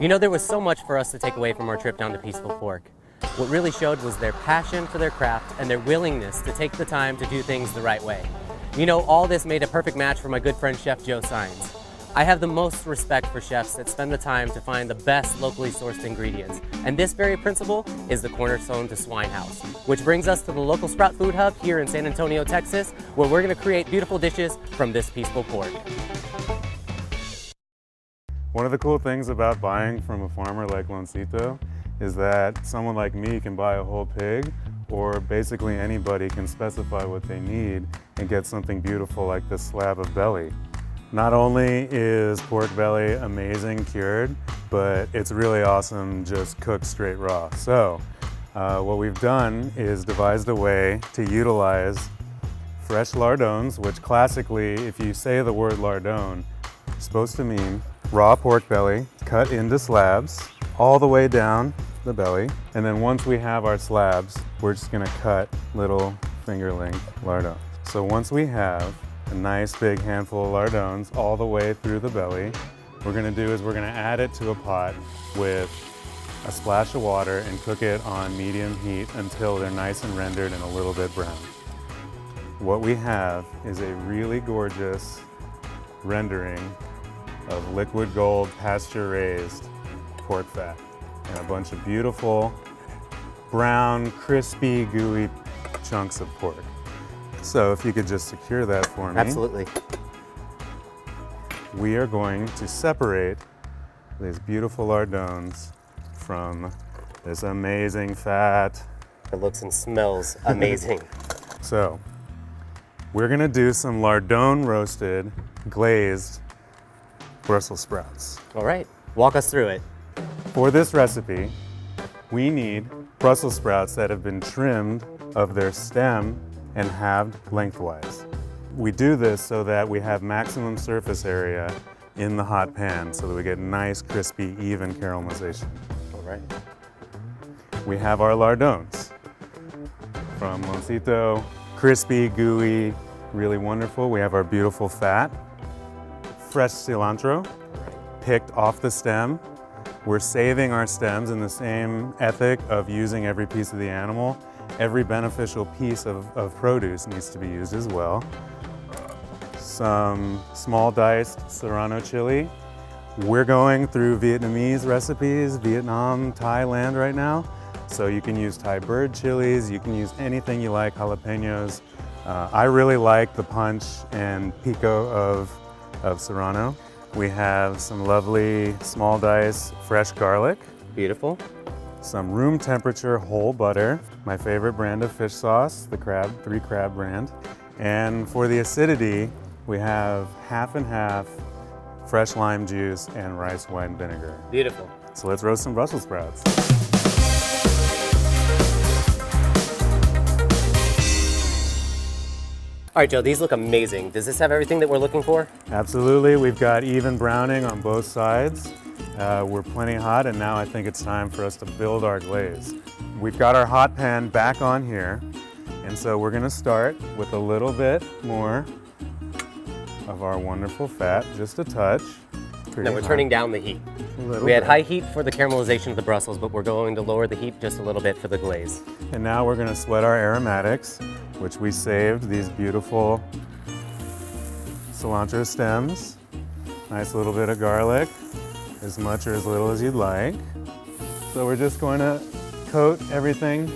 You know, there was so much for us to take away from our trip down to Peaceful Pork. What really showed was their passion for their craft and their willingness to take the time to do things the right way. You know, all this made a perfect match for my good friend Chef Joe Saenz. I have the most respect for chefs that spend the time to find the best locally sourced ingredients. And this very principle is the cornerstone to Swine House, which brings us to the local Sprout Food Hub here in San Antonio, Texas, where we're gonna create beautiful dishes from this peaceful pork. One of the cool things about buying from a farmer like Loncito is that someone like me can buy a whole pig, or basically anybody can specify what they need and get something beautiful like this slab of belly. Not only is pork belly amazing cured, but it's really awesome just cooked straight raw. So what we've done is devised a way to utilize fresh lardones, which classically, if you say the word lardone, it's supposed to mean raw pork belly cut into slabs all the way down the belly. And then once we have our slabs, we're just gonna cut little finger length lardones. So once we have a nice big handful of lardones all the way through the belly, what we're gonna do is we're gonna add it to a pot with a splash of water and cook it on medium heat until they're nice and rendered and a little bit brown. What we have is a really gorgeous rendering of liquid gold pasture raised pork fat and a bunch of beautiful brown, crispy, gooey chunks of pork. So if you could just secure that for me. Absolutely. We are going to separate these beautiful lardones from this amazing fat. It looks and smells amazing. So we're gonna do some lardone roasted glazed Brussels sprouts. All right, walk us through it. For this recipe, we need Brussels sprouts that have been trimmed of their stem and halved lengthwise. We do this so that we have maximum surface area in the hot pan so that we get nice, crispy, even caramelization. All right. We have our lardones from Loncito, crispy, gooey, really wonderful. We have our beautiful fat, fresh cilantro, picked off the stem. We're saving our stems in the same ethic of using every piece of the animal. Every beneficial piece of produce needs to be used as well. Some small diced serrano chili. We're going through Vietnamese recipes, Vietnam, Thailand right now. So you can use Thai bird chilies, you can use anything you like, jalapenos. I really like the punch and pico of serrano. We have some lovely small dice fresh garlic. Beautiful. Some room temperature whole butter, my favorite brand of fish sauce, the crab, 3 Crab brand. And for the acidity, we have half and half fresh lime juice and rice wine vinegar. Beautiful. So let's roast some Brussels sprouts. All right, Joe, these look amazing. Does this have everything that we're looking for? Absolutely, we've got even browning on both sides. We're plenty hot, and now I think it's time for us to build our glaze. We've got our hot pan back on here, and so we're gonna start with a little bit more of our wonderful fat, just a touch. Now we're turning down the heat. We We had high heat for the caramelization of the Brussels, but we're going to lower the heat just a little bit for the glaze. And now we're gonna sweat our aromatics, which we saved, these beautiful cilantro stems. Nice little bit of garlic, as much or as little as you'd like. So we're just going to coat everything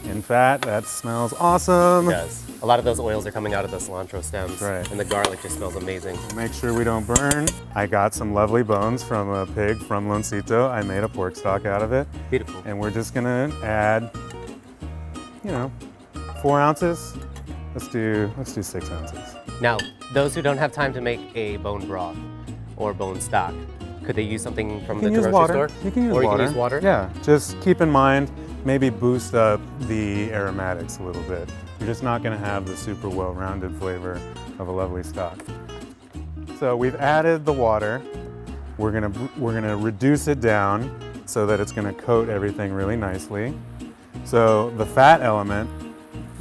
in fat. That smells awesome. It does. A lot of those oils are coming out of the cilantro stems, right. And the garlic just smells amazing. Make sure we don't burn. I got some lovely bones from a pig from Loncito. I made a pork stock out of it. Beautiful. And we're just gonna add, 4 ounces. Let's do 6 ounces. Now, those who don't have time to make a bone broth or bone stock, could they use something from the grocery store? You can use or water. You can use water? Yeah, just keep in mind, maybe boost up the aromatics a little bit. You're just not gonna have the super well-rounded flavor of a lovely stock. So we've added the water. We're gonna reduce it down so that it's gonna coat everything really nicely. So the fat element,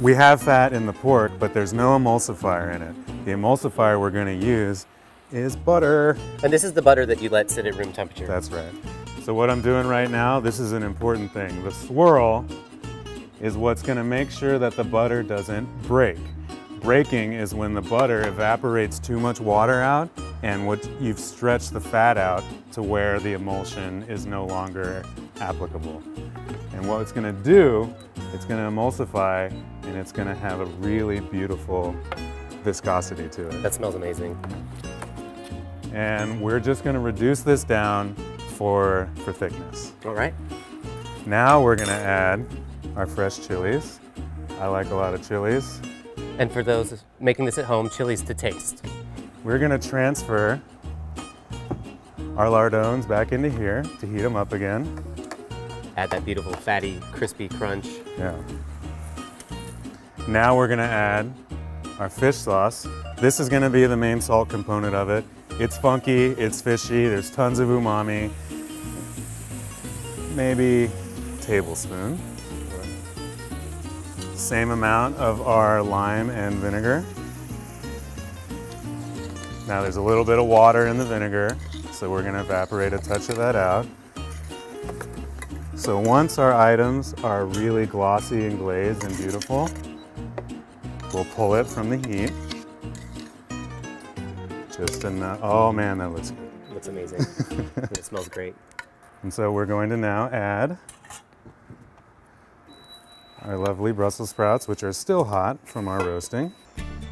we have fat in the pork, but there's no emulsifier in it. The emulsifier we're gonna use is butter. And this is the butter that you let sit at room temperature. That's right. So what I'm doing right now, this is an important thing. The swirl is what's gonna make sure that the butter doesn't break. Breaking is when the butter evaporates too much water out and you've stretched the fat out to where the emulsion is no longer applicable. And what it's gonna do, it's gonna emulsify and it's gonna have a really beautiful viscosity to it. That smells amazing. And we're just gonna reduce this down for thickness. All right. Now we're gonna add our fresh chilies. I like a lot of chilies. And for those making this at home, chilies to taste. We're gonna transfer our lardones back into here to heat them up again. Add that beautiful fatty, crispy crunch. Yeah. Now we're gonna add our fish sauce. This is gonna be the main salt component of it. It's funky, it's fishy, there's tons of umami. Maybe a tablespoon. Same amount of our lime and vinegar. Now there's a little bit of water in the vinegar, so we're gonna evaporate a touch of that out. So once our items are really glossy and glazed and beautiful, we'll pull it from the heat. Just enough. Oh man, that looks good. Looks amazing. It smells great. And so we're going to now add our lovely Brussels sprouts, which are still hot from our roasting.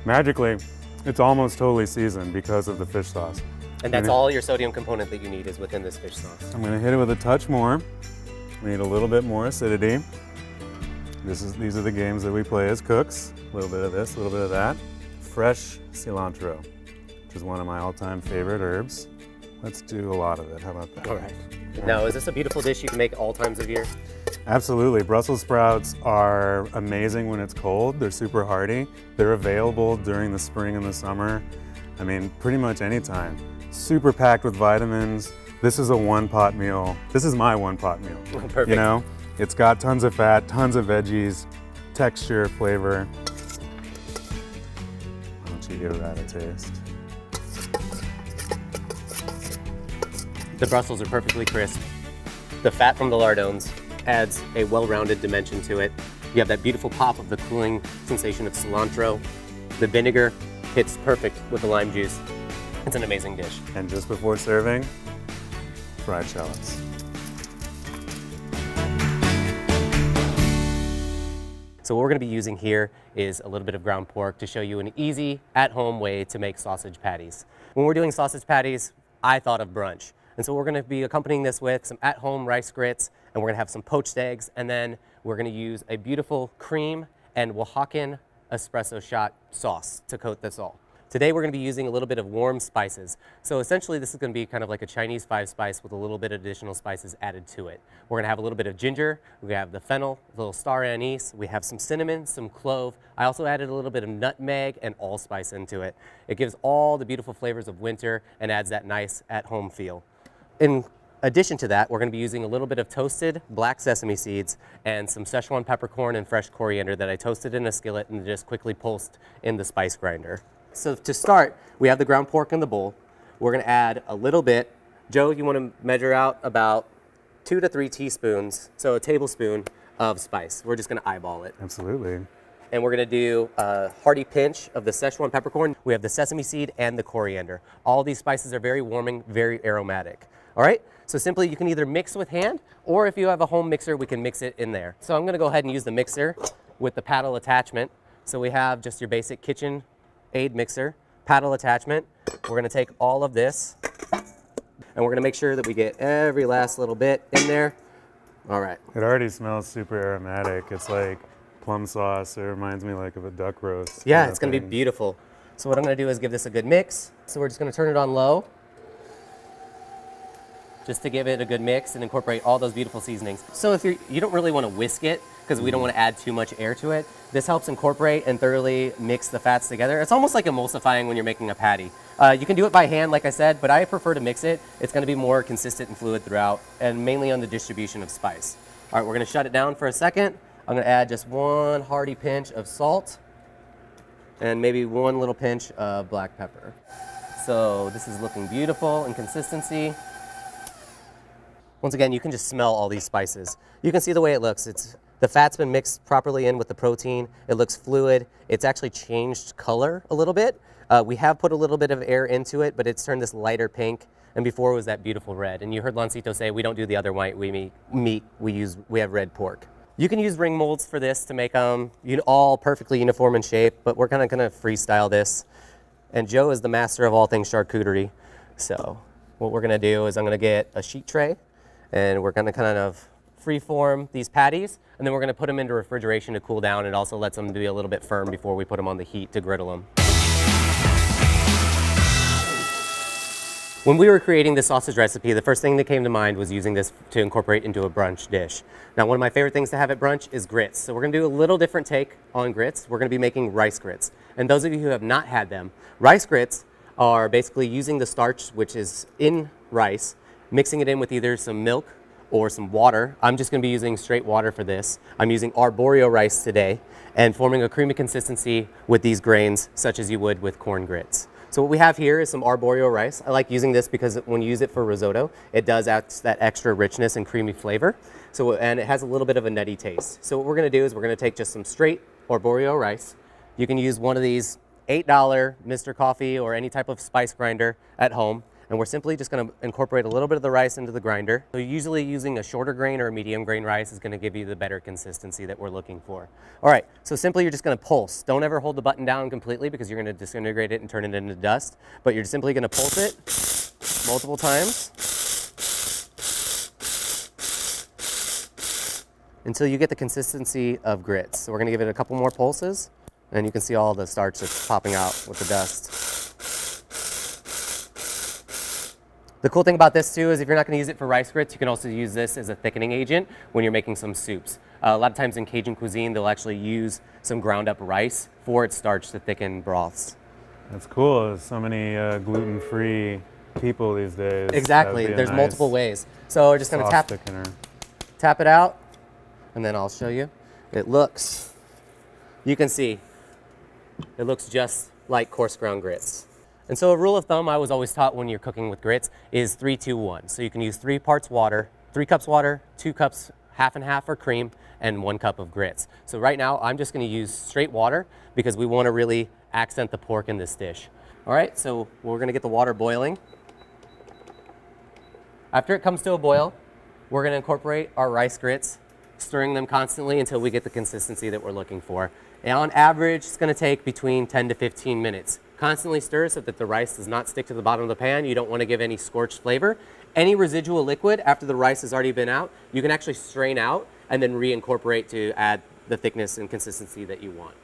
Magically, it's almost totally seasoned because of the fish sauce. And that's all your sodium component that you need is within this fish sauce. I'm gonna hit it with a touch more. We need a little bit more acidity. These are the games that we play as cooks. A little bit of this, a little bit of that. Fresh cilantro, which is one of my all-time favorite herbs. Let's do a lot of it. How about that? All right. Now, is this a beautiful dish you can make all times of year? Absolutely. Brussels sprouts are amazing when it's cold. They're super hearty. They're available during the spring and the summer. I mean, pretty much any time. Super packed with vitamins. This is a one-pot meal. This is my one-pot meal. Perfect. You know, it's got tons of fat, tons of veggies, texture, flavor. Why don't you give that a taste? The Brussels are perfectly crisp. The fat from the lardones adds a well-rounded dimension to it. You have that beautiful pop of the cooling sensation of cilantro. The vinegar hits perfect with the lime juice. It's an amazing dish. And just before serving, fried shallots. So what we're gonna be using here is a little bit of ground pork to show you an easy, at-home way to make sausage patties. When we're doing sausage patties, I thought of brunch. And so we're gonna be accompanying this with some at-home rice grits, and we're gonna have some poached eggs, and then we're gonna use a beautiful cream and Oaxacan espresso shot sauce to coat this all. Today we're gonna be using a little bit of warm spices. So essentially this is gonna be kind of like a Chinese 5-spice with a little bit of additional spices added to it. We're gonna have a little bit of ginger, we have the fennel, a little star anise, we have some cinnamon, some clove. I also added a little bit of nutmeg and allspice into it. It gives all the beautiful flavors of winter and adds that nice at-home feel. In addition to that, we're going to be using a little bit of toasted black sesame seeds and some Szechuan peppercorn and fresh coriander that I toasted in a skillet and just quickly pulsed in the spice grinder. So to start, we have the ground pork in the bowl. We're going to add a little bit. Joe, you want to measure out about 2 to 3 teaspoons, so a tablespoon of spice. We're just going to eyeball it. Absolutely. And we're gonna do a hearty pinch of the Szechuan peppercorn. We have the sesame seed and the coriander. All these spices are very warming, very aromatic. All right, so simply you can either mix with hand, or if you have a home mixer, we can mix it in there. So I'm gonna go ahead and use the mixer with the paddle attachment. So we have just your basic kitchen aid mixer, paddle attachment. We're gonna take all of this, and we're gonna make sure that we get every last little bit in there. All right. It already smells super aromatic. It's like plum sauce. It reminds me like of a duck roast. Yeah, it's gonna be beautiful. So what I'm gonna do is give this a good mix. So we're just gonna turn it on low, just to give it a good mix and incorporate all those beautiful seasonings. So if you don't really wanna whisk it, because we don't wanna add too much air to it, this helps incorporate and thoroughly mix the fats together. It's almost like emulsifying when you're making a patty. You can do it by hand, like I said, but I prefer to mix it. It's gonna be more consistent and fluid throughout, and mainly on the distribution of spice. All right, we're gonna shut it down for a second. I'm gonna add just one hearty pinch of salt and maybe one little pinch of black pepper. So this is looking beautiful in consistency. Once again, you can just smell all these spices. You can see the way it looks. The fat's been mixed properly in with the protein. It looks fluid. It's actually changed color a little bit. We have put a little bit of air into it, but it's turned this lighter pink. And before it was that beautiful red. And you heard Lancito say, we don't do the other white meat. We have red pork. You can use ring molds for this to make them all perfectly uniform in shape, but we're kind of gonna freestyle this. And Joe is the master of all things charcuterie. So what we're gonna do is I'm gonna get a sheet tray and we're gonna kind of freeform these patties, and then we're gonna put them into refrigeration to cool down. It also lets them be a little bit firm before we put them on the heat to griddle them. When we were creating this sausage recipe, the first thing that came to mind was using this to incorporate into a brunch dish. Now, one of my favorite things to have at brunch is grits. So we're gonna do a little different take on grits. We're gonna be making rice grits. And those of you who have not had them, rice grits are basically using the starch, which is in rice, mixing it in with either some milk or some water. I'm just gonna be using straight water for this. I'm using arborio rice today and forming a creamy consistency with these grains, such as you would with corn grits. So what we have here is some arborio rice. I like using this because when you use it for risotto, it does add that extra richness and creamy flavor. And it has a little bit of a nutty taste. So what we're gonna do is we're gonna take just some straight arborio rice. You can use one of these $8 Mr. Coffee or any type of spice grinder at home. And we're simply just gonna incorporate a little bit of the rice into the grinder. So usually using a shorter grain or a medium grain rice is gonna give you the better consistency that we're looking for. All right, so simply you're just gonna pulse. Don't ever hold the button down completely because you're gonna disintegrate it and turn it into dust. But you're simply gonna pulse it multiple times until you get the consistency of grits. So we're gonna give it a couple more pulses, and you can see all the starch that's popping out with the dust. The cool thing about this too is if you're not going to use it for rice grits, you can also use this as a thickening agent when you're making some soups. A lot of times in Cajun cuisine, they'll actually use some ground up rice for its starch to thicken broths. That's cool. There's so many gluten-free people these days. Exactly. There's nice multiple ways. So we're just going to tap it out, and then I'll show you. You can see, it looks just like coarse ground grits. And so a rule of thumb I was always taught when you're cooking with grits is 3-2-1. So you can use 3 cups water, 2 cups half and half for cream, and 1 cup of grits. So right now I'm just gonna use straight water because we wanna really accent the pork in this dish. All right, so we're gonna get the water boiling. After it comes to a boil, we're gonna incorporate our rice grits, stirring them constantly until we get the consistency that we're looking for. And on average, it's gonna take between 10 to 15 minutes. Constantly stir so that the rice does not stick to the bottom of the pan. You don't want to give any scorched flavor. Any residual liquid after the rice has already been out, you can actually strain out and then reincorporate to add the thickness and consistency that you want.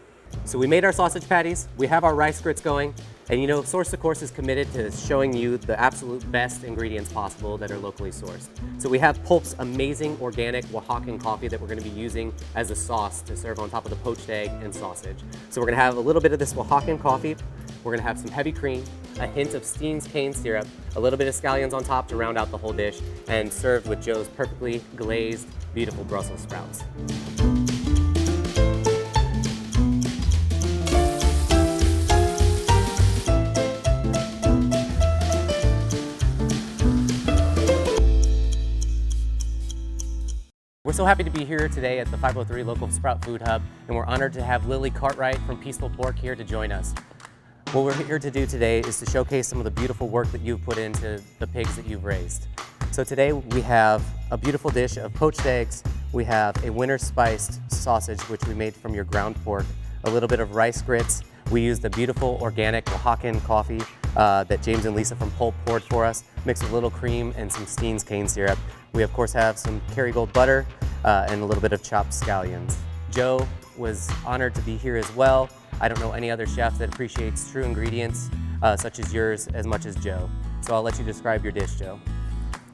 So we made our sausage patties, we have our rice grits going, and Source to Course is committed to showing you the absolute best ingredients possible that are locally sourced. So we have Pulp's amazing organic Oaxacan coffee that we're gonna be using as a sauce to serve on top of the poached egg and sausage. So we're gonna have a little bit of this Oaxacan coffee, we're gonna have some heavy cream, a hint of Steen's cane syrup, a little bit of scallions on top to round out the whole dish, and served with Joe's perfectly glazed, beautiful Brussels sprouts. We're so happy to be here today at the 503 Local Sprout Food Hub, and we're honored to have Lily Cartwright from Peaceful Pork here to join us. What we're here to do today is to showcase some of the beautiful work that you've put into the pigs that you've raised. So today we have a beautiful dish of poached eggs, we have a winter spiced sausage which we made from your ground pork, a little bit of rice grits, we used the beautiful organic Oaxacan coffee that James and Lisa from Pulp poured for us, mixed with a little cream and some Steen's cane syrup. We of course have some Kerrygold butter and a little bit of chopped scallions. Joe was honored to be here as well. I don't know any other chef that appreciates true ingredients such as yours as much as Joe. So I'll let you describe your dish, Joe.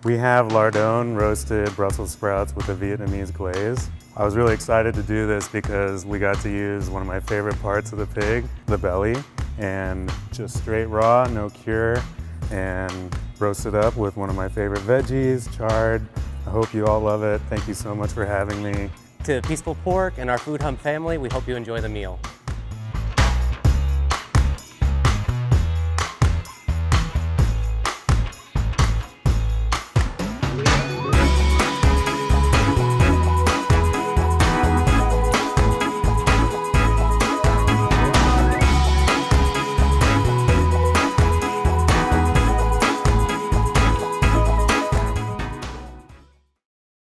We have lardon roasted Brussels sprouts with a Vietnamese glaze. I was really excited to do this because we got to use one of my favorite parts of the pig, the belly, and just straight raw, no cure, and roasted up with one of my favorite veggies, chard. I hope you all love it. Thank you so much for having me. To Peaceful Pork and our Food Hub family, we hope you enjoy the meal.